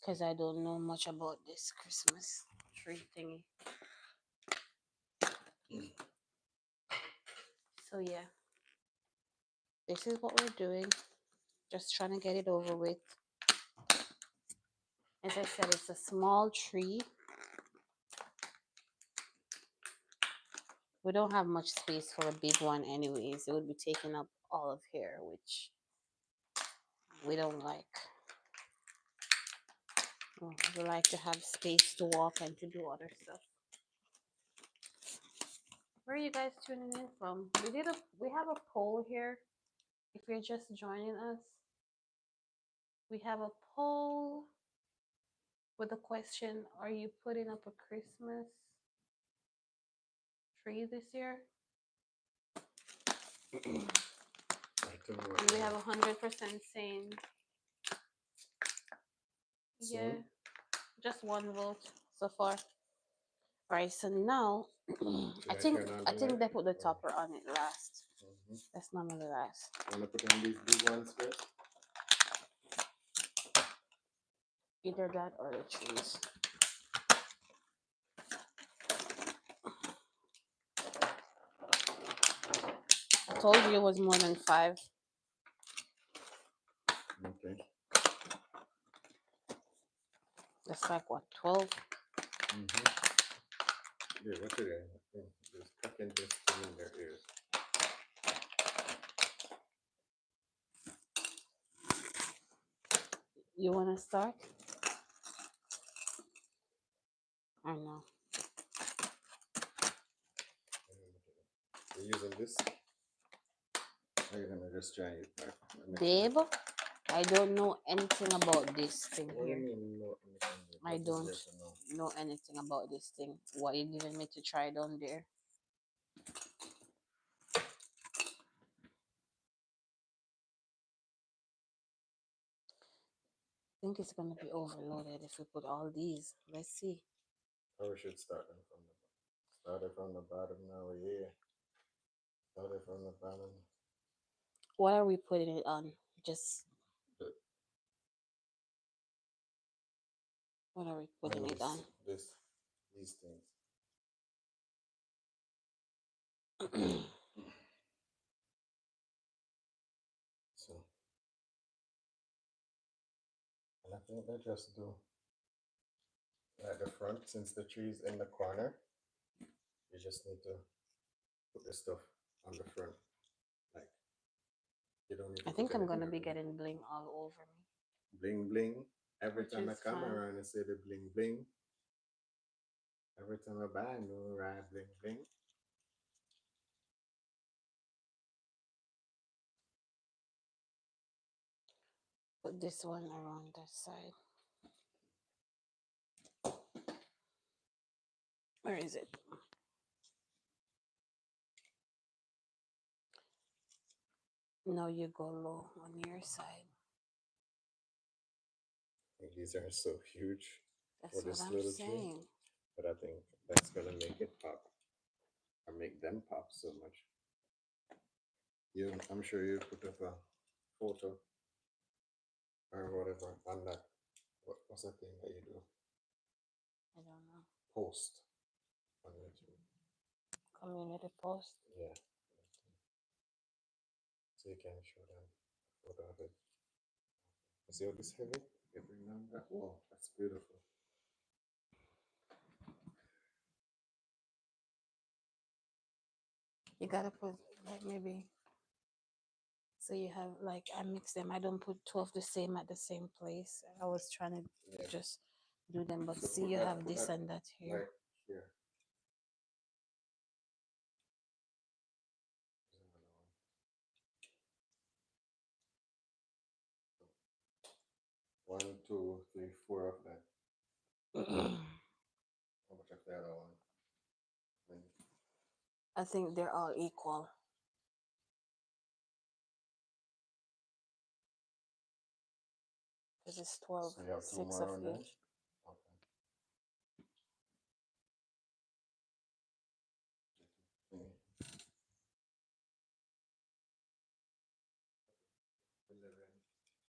because I don't know much about this Christmas tree thingy. So yeah, this is what we're doing. Just trying to get it over with. As I said, it's a small tree. We don't have much space for a big one anyways. It would be taking up all of here, which we don't like. We like to have space to walk and to do other stuff. Where are you guys tuning in from? We have a poll here. If you're just joining us, we have a poll with a question: are you putting up a Christmas tree this year? And we have 100% saying yeah. Just one vote so far. All right, so now I think they put the topper on it last. That's normally last. Want to put on these big ones first? Either that or the trees. I told you it was more than 5. Okay. That's like what, 12? Yeah, what's it? Just tucking this in their ears. You want to start? I know. You're using this? Or you're gonna just try it? Babe, I don't know anything about this thing What do you here. mean, no, I don't know anything about this thing. What you giving me to try down there? I think it's gonna be overloaded if we put all these. Let's see. Oh, we should start them from the bottom now. Yeah. Start it from the bottom. What are we putting it on? Just what are we putting it on? These things. So, and I think they just do at the front, since the tree's in the corner, you just need to put the stuff on the front. Like, you don't need to I think I'm gonna be everywhere. getting bling all over me. Bling bling. Every Which time I is come fine. around and say the bling bling. Every time I buy, I know, right? Bling bling. Put this one around that side. Where is it? No, you go low on your side. These are so huge That's for this what I'm little tree. saying. But I think that's gonna make it pop. Or make them pop so much. I'm sure you put up a photo or whatever on that. What's that thing that you do? I don't know. Post on YouTube. Community post. Yeah. So you can show them a photo of it. You see how this heavy? You bring down that wall. That's beautiful. You gotta put like maybe so you have like I mix them. I don't put 2 of the same at the same place. I was trying to just do them, but So see you have this and that here. Right here. One, two, three, 4 of that. How much of the other one? I think they're all equal. Because it's 12, So you have 2 6 more of on there? each.